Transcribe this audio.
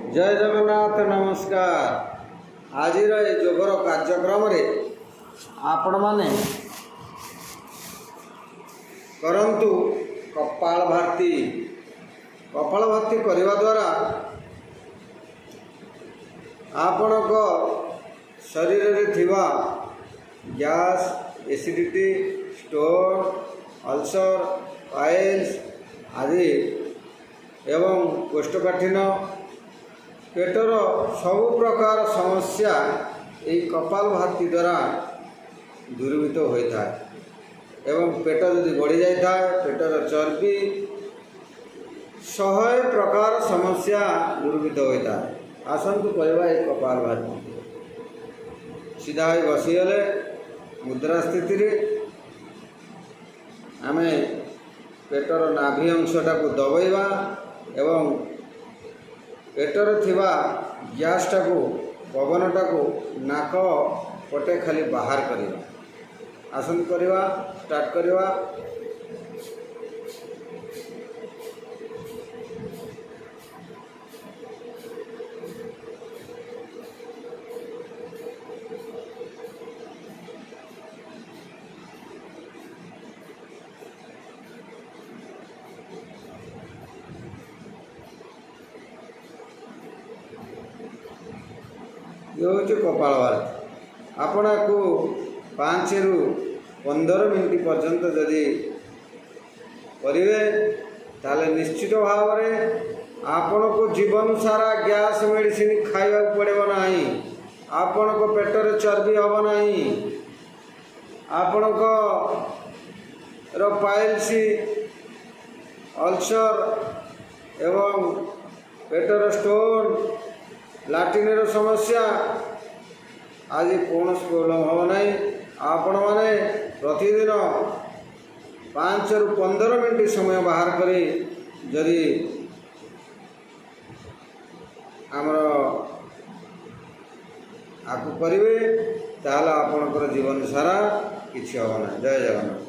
जय जगन्नाथ नमस्कार। आज योगर कार्यक्रम आपण माने करंतु कपालभाति। कपालभाति करने द्वारा आपण शरीर में थिबा gas, acidity, stone, ulcer, piles आदि एवं कोष्ठकाठिन्य पेटर सबु प्रकार समस्या यही कपालभाति द्वारा दूरीभूत होता है। एवं पेट जदि बढ़ी जाए पेटर चर्बी 100 प्रकार समस्या दूरीभूत होता है। आसतु कहवा ये कपालभाति सीधा ही बसीगले मुद्रा स्थिति आम पेटर नाभि अंशटा को दबाइबा एवं पेटर थिबा गैस टाको पवन टाको नाक पटे खाली बाहर करवा। आसन करवा स्टार्ट करवा। ये हूँ कपालभाति। आपण को 5 ରୁ 15 मिनट पर्यंत जदि करेंगे ताले निश्चित भाव में आपण को जीवन सारा गैस मेडिसिन खाइबा पड़ेगा नहीं। आपण को पेटर चर्बी हम नहीं। आपण को पाइल्स, अल्सर एवं पेटर स्टोन, लाट्रिन समस्या आज कौन प्रोब्लेम हम ना। आपण मैंने प्रतिदिन 5 ରୁ 15 मिनट समय बाहर करी जदि आमर आकु करेंगे ताहले आपणकर जीवन सारा किसी हम ना। जय जगन्नाथ।